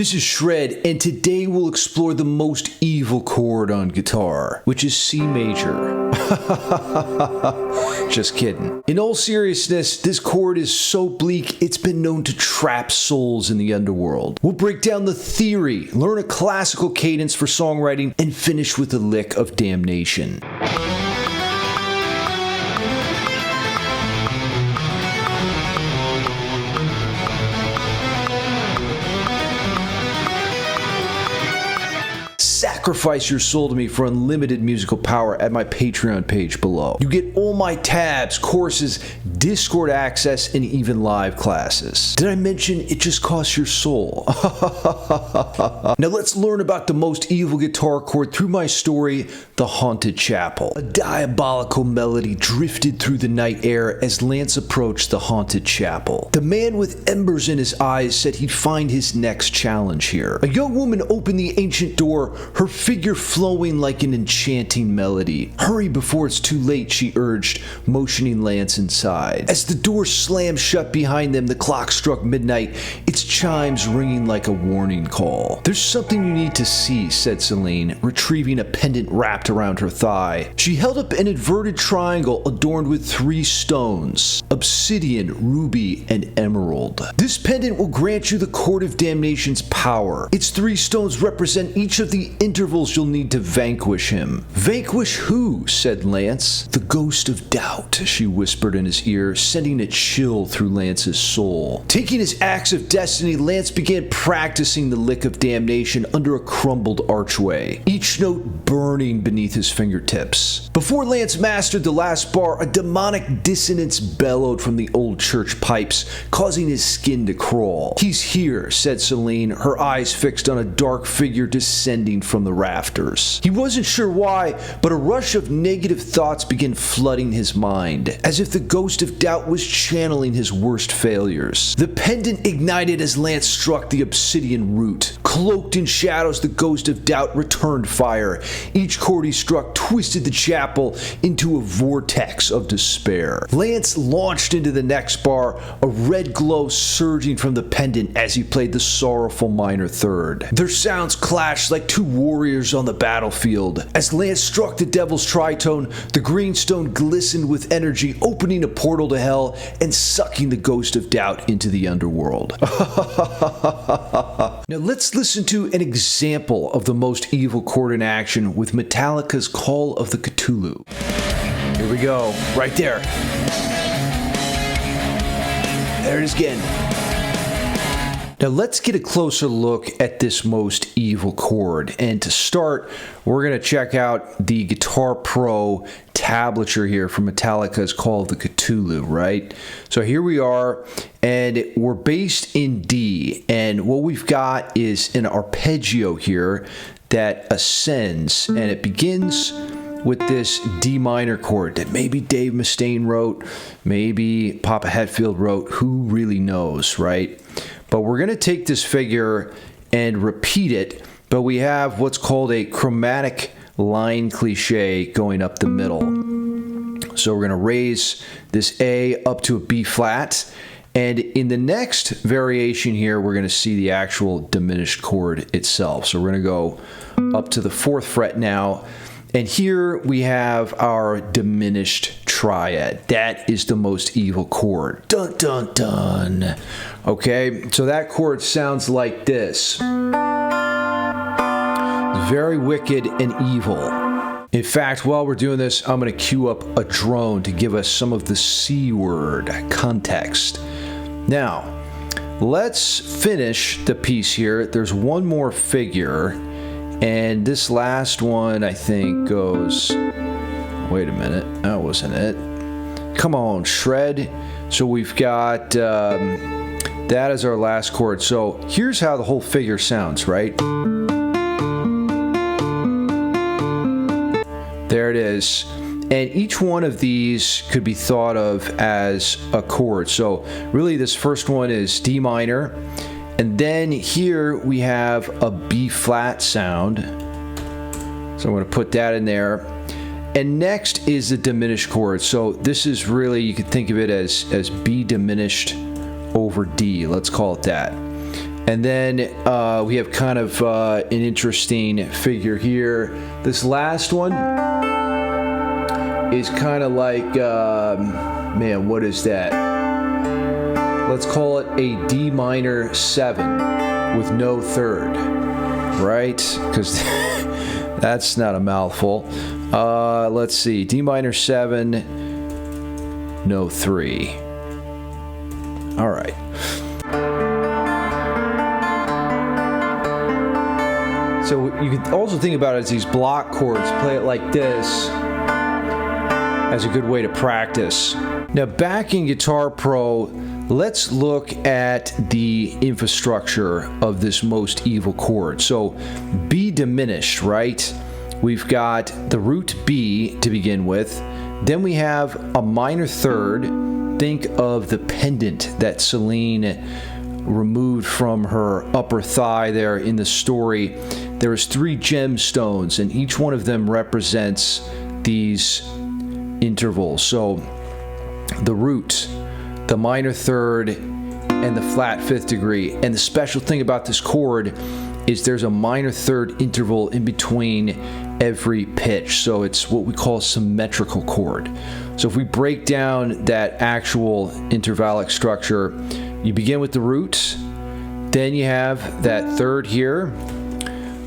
This is Shred, and today we'll explore the most evil chord on guitar, which is C major. Just kidding. In all seriousness, this chord is so bleak, it's been known to trap souls in the underworld. We'll break down the theory, learn a classical cadence for songwriting, and finish with a lick of damnation. Sacrifice your soul to me for unlimited musical power at my Patreon page below. You get all my tabs, courses, Discord access, and even live classes. Did I mention it just costs your soul? Now let's learn about the most evil guitar chord through my story, The Haunted Chapel. A diabolical melody drifted through the night air as Lance approached the haunted chapel. The man with embers in his eyes said he'd find his next challenge here. A young woman opened the ancient door, her figure flowing like an enchanting melody. "Hurry before it's too late," she urged, motioning Lance inside. As the door slammed shut behind them, the clock struck midnight, its chimes ringing like a warning call. "There's something you need to see," said Celine, retrieving a pendant wrapped around her thigh. She held up an inverted triangle adorned with 3 stones: obsidian, ruby, and emerald. "This pendant will grant you the chord of damnation's power. Its 3 stones represent each of the intervals you'll need to vanquish him." "Vanquish who?" said Lance. "The ghost of doubt," she whispered in his ear, sending a chill through Lance's soul. Taking his axe of destiny, Lance began practicing the lick of damnation under a crumbled archway, each note burning beneath his fingertips. Before Lance mastered the last bar, a demonic dissonance bellowed from the old church pipes, causing his skin to crawl. "He's here," said Celine, her eyes fixed on a dark figure descending from the rafters. He wasn't sure why, but a rush of negative thoughts began flooding his mind, as if the ghost of doubt was channeling his worst failures. The pendant ignited as Lance struck the obsidian root. Cloaked in shadows, the ghost of doubt returned fire. Each chord he struck twisted the chapel into a vortex of despair. Lance launched into the next bar, a red glow surging from the pendant as he played the sorrowful minor third. Their sounds clashed like 2 warriors on the battlefield. As Lance struck the devil's tritone, the green stone glistened with energy, opening a portal to hell and sucking the ghost of doubt into the underworld. Now let's listen to an example of the most evil chord in action with Metallica's Call of the Cthulhu. Here we go, right there. There it is again. Now let's get a closer look at this most evil chord, and to start we're going to check out the Guitar Pro tablature here from Metallica's Call of the Cthulhu, right? So here we are, and we're based in D, and what we've got is an arpeggio here that ascends, and it begins with this D minor chord that maybe Dave Mustaine wrote, maybe Papa Hetfield wrote, who really knows, right? But we're going to take this figure and repeat it, but we have what's called a chromatic line cliche going up the middle. So we're going to raise this A up to a B flat, and in the next variation here, we're going to see the actual diminished chord itself. So we're going to go up to the 4th fret now, and here we have our diminished triad. That is the most evil chord. Dun dun dun. Okay, so that chord sounds like this. Very wicked and evil. In fact, while we're doing this, I'm going to cue up a drone to give us some of the C word context. Now, let's finish the piece here. There's one more figure, and this last one, I think, goes... Wait a minute, that wasn't it. Come on, Shred. So we've got... that is our last chord. So here's how the whole figure sounds, right? There it is. And each one of these could be thought of as a chord. So really this first one is D minor. And then here we have a B flat sound. So I'm going to put that in there. And next is the diminished chord. So this is really, you could think of it as B diminished over D. Let's call it that. And then we have kind of an interesting figure here. This last one is kind of like, man, what is that? Let's call it a D minor 7 with no third, right? Because that's not a mouthful. Let's see, D minor 7, no 3. All right. So you can also think about it as these block chords. Play it like this as a good way to practice. Now back in Guitar Pro, let's look at the infrastructure of this most evil chord. So B diminished, right? We've got the root B to begin with. Then we have a minor third. Think of the pendant that Celine removed from her upper thigh there in the story. There was 3 gemstones, and each one of them represents these intervals. So the root, the minor third, and the flat 5th degree. And the special thing about this chord is there's a minor third interval in between every pitch. So it's what we call a symmetrical chord. So if we break down that actual intervallic structure, you begin with the root, then you have that third here.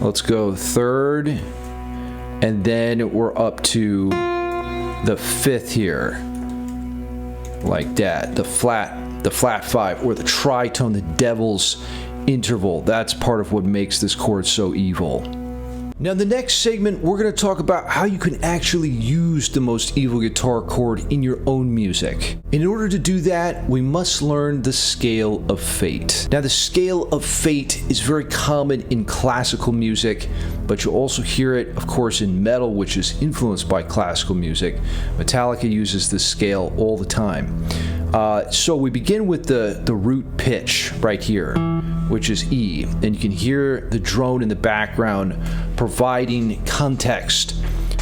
Let's go third, and then we're up to the 5th here, like that. The flat 5, or the tritone, the devil's interval. That's part of what makes this chord so evil. Now in the next segment, we're going to talk about how you can actually use the most evil guitar chord in your own music. In order to do that, we must learn the scale of fate. Now the scale of fate is very common in classical music, but you'll also hear it, of course, in metal, which is influenced by classical music. Metallica uses this scale all the time. So we begin with the root pitch right here, which is E, and you can hear the drone in the background providing context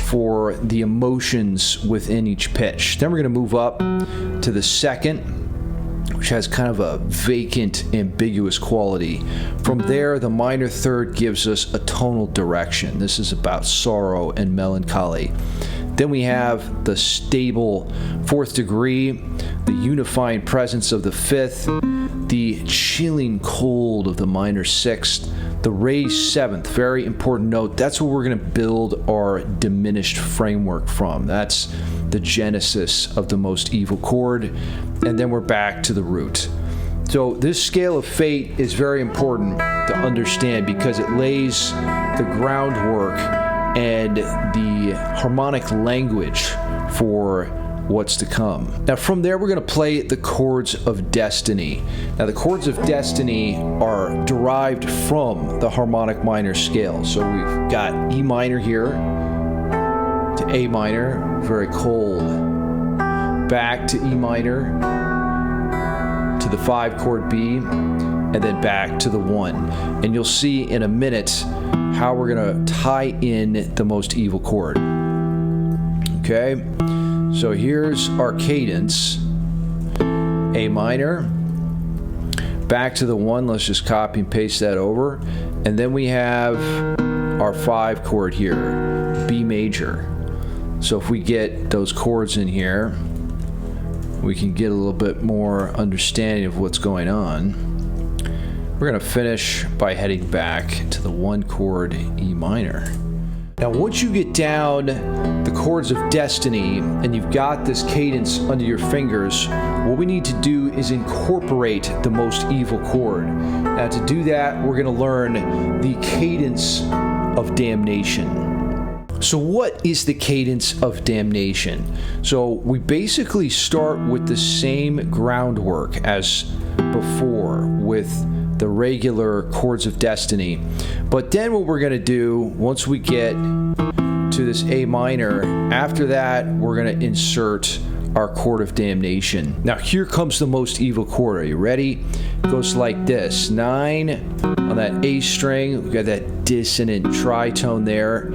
for the emotions within each pitch. Then we're going to move up to the 2nd, which has kind of a vacant, ambiguous quality. From there, the minor third gives us a tonal direction. This is about sorrow and melancholy. Then we have the stable 4th degree, the unifying presence of the 5th, the chilling cold of the minor 6th, the raised 7th, very important note. That's what we're going to build our diminished framework from. That's the genesis of the most evil chord. And then we're back to the root. So this scale of fate is very important to understand because it lays the groundwork and the harmonic language for what's to come. Now from there we're going to play the chords of destiny. Now the chords of destiny are derived from the harmonic minor scale. So we've got E minor here to A minor, very cold, back to E minor, to the 5 chord B, and then back to the 1. And you'll see in a minute how we're going to tie in the most evil chord. Okay, so here's our cadence. A minor, back to the 1. Let's just copy and paste that over. And then we have our 5 chord here, B major. So if we get those chords in here, we can get a little bit more understanding of what's going on. We're going to finish by heading back to the 1 chord E minor. Now once you get down the chords of destiny and you've got this cadence under your fingers, what we need to do is incorporate the most evil chord. Now to do that, we're going to learn the cadence of damnation. So what is the cadence of damnation? So we basically start with the same groundwork as before with the regular chords of destiny. But then what we're going to do once we get to this A minor, after that we're going to insert our chord of damnation. Now here comes the most evil chord. Are you ready? It goes like this. 9 on that A string. We've got that dissonant tritone there.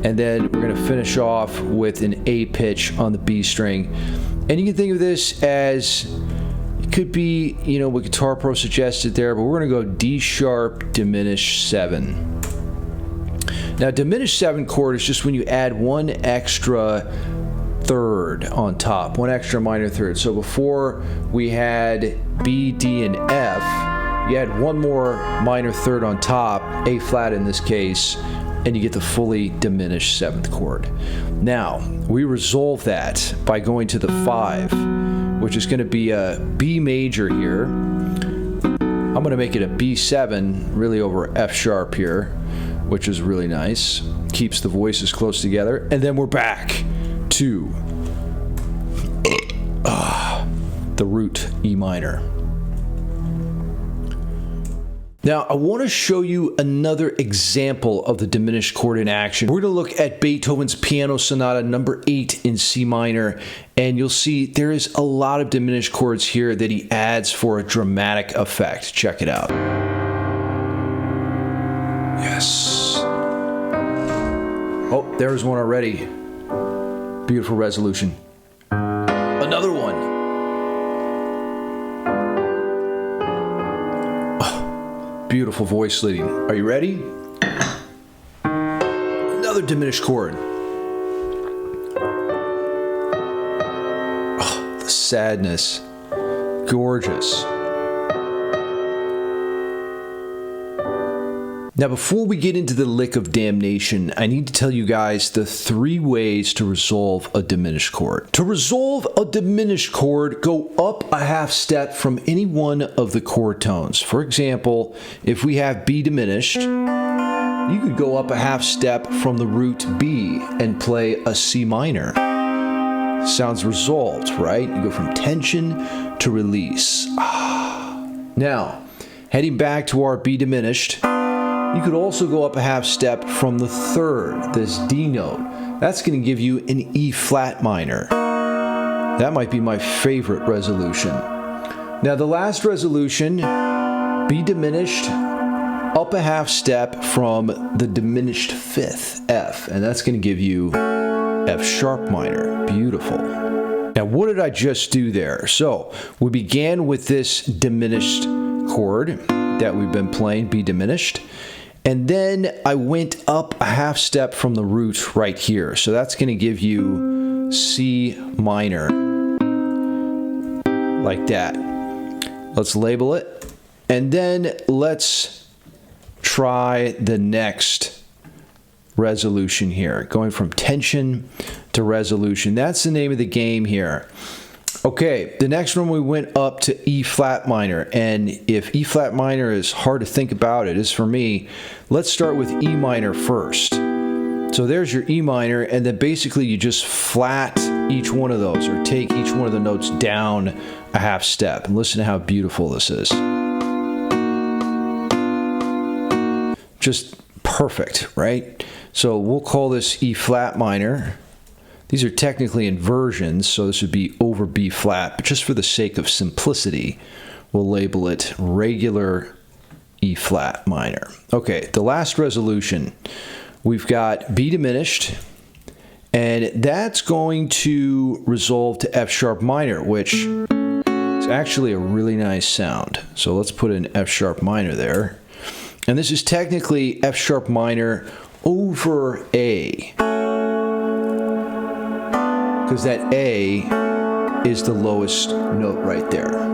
And then we're going to finish off with an A pitch on the B string. And you can think of this as, It could be, you know, what Guitar Pro suggested there, but we're going to go D sharp, diminished 7. Now, diminished 7 chord is just when you add one extra third on top, one extra minor third. So before we had B, D, and F, you add one more minor third on top, A flat in this case, and you get the fully diminished 7th chord. Now, we resolve that by going to the 5, which is going to be a B major here. I'm going to make it a B7, really over F sharp here, which is really nice. Keeps the voices close together. And then we're back to the root E minor. Now, I want to show you another example of the diminished chord in action. We're going to look at Beethoven's Piano Sonata number 8 in C minor, and you'll see there is a lot of diminished chords here that he adds for a dramatic effect. Check it out. Yes. Oh, there's one already. Beautiful resolution. Another one. Oh, beautiful voice leading. Are you ready? Another diminished chord. Oh, the sadness. Gorgeous. Now, before we get into the lick of damnation, I need to tell you guys the 3 ways to resolve a diminished chord. To resolve a diminished chord, go up a half step from any one of the chord tones. For example, if we have B diminished, you could go up a half step from the root B and play a C minor. Sounds resolved, right? You go from tension to release. Now, heading back to our B diminished, you could also go up a half step from the 3rd, this D note. That's going to give you an E flat minor. That might be my favorite resolution. Now, the last resolution, B diminished, up a half step from the diminished 5th, F, and that's going to give you F sharp minor. Beautiful. Now, what did I just do there? So, we began with this diminished chord that we've been playing, B diminished. And then I went up a half step from the root right here. So that's going to give you C minor, like that. Let's label it. And then let's try the next resolution here, going from tension to resolution. That's the name of the game here. Okay, the next one we went up to E flat minor, and if E flat minor is hard to think about, it is for me, let's start with E minor first. So there's your E minor, and then basically you just flat each one of those, or take each one of the notes down a half step, and listen to how beautiful this is. Just perfect, right? So we'll call this E flat minor. These are technically inversions, so this would be over B flat, but just for the sake of simplicity, we'll label it regular E flat minor. Okay, the last resolution, we've got B diminished, and that's going to resolve to F sharp minor, which is actually a really nice sound. So let's put an F sharp minor there. And this is technically F sharp minor over A, because that A is the lowest note right there.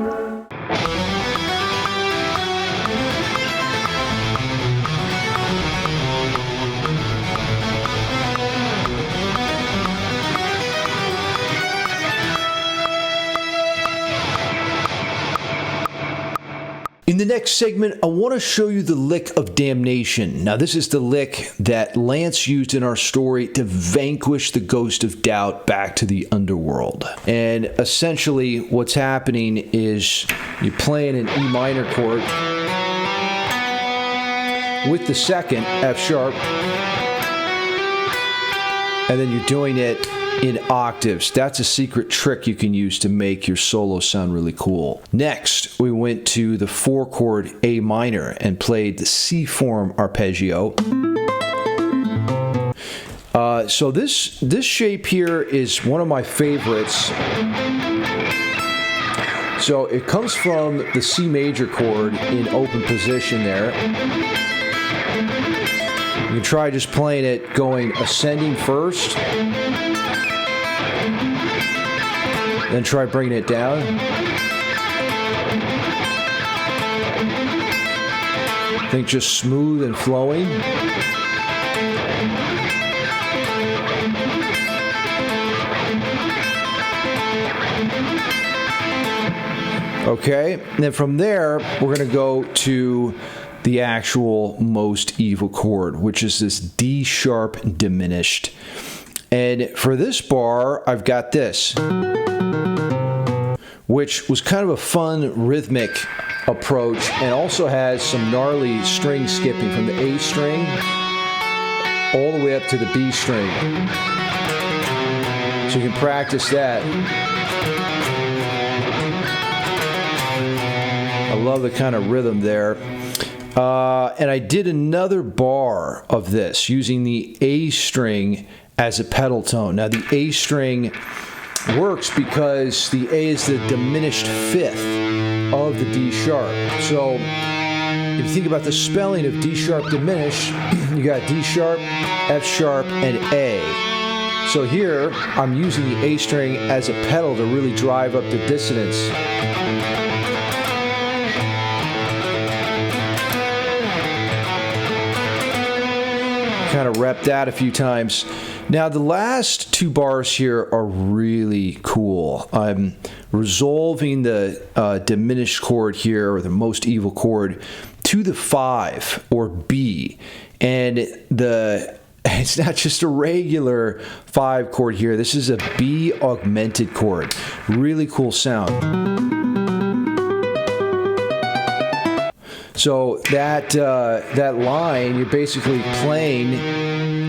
In the next segment, I want to show you the lick of damnation. Now, this is the lick that Lance used in our story to vanquish the ghost of doubt back to the underworld. And essentially, what's happening is you're playing an E minor chord with the second, F sharp, and then you're doing it in octaves. That's a secret trick you can use to make your solo sound really cool. Next, we went to the 4-chord A minor and played the C form arpeggio. So this shape here is one of my favorites. So it comes from the C major chord in open position there. You can try just playing it going ascending first, then try bringing it down. Think just smooth and flowing. Okay, and then from there, we're going to go to the actual most evil chord, which is this D sharp diminished. And for this bar, I've got this, which was kind of a fun rhythmic approach and also has some gnarly string skipping from the A string all the way up to the B string. So you can practice that. I love the kind of rhythm there. And I did another bar of this using the A string as a pedal tone. Now the A string works because the A is the diminished fifth of the D sharp. So if you think about the spelling of D sharp diminished, you got D sharp, F sharp, and A. So here I'm using the A string as a pedal to really drive up the dissonance. Kind of rep that a few times. Now the last two bars here are really cool. I'm resolving the diminished chord here, or the most evil chord, to the 5 or B, and it's not just a regular 5 chord here. This is a B augmented chord. Really cool sound. So that line, you're basically playing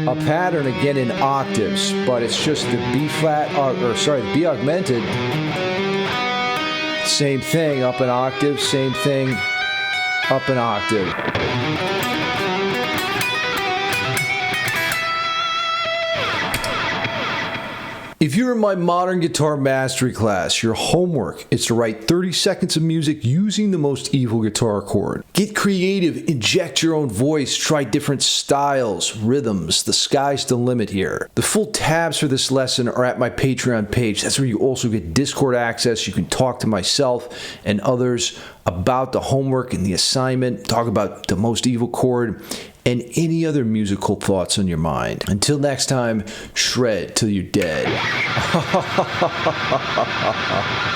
a pattern again in octaves, but it's just the B flat, the B augmented. Same thing, up an octave. Same thing, up an octave. If you're in my modern guitar mastery class, your homework is to write 30 seconds of music using the most evil guitar chord. Get creative, inject your own voice, try different styles, rhythms. The sky's the limit here. The full tabs for this lesson are at my Patreon page. That's where you also get Discord access. You can talk to myself and others about the homework and the assignment, talk about the most evil chord, and any other musical thoughts on your mind. Until next time, shred till you're dead.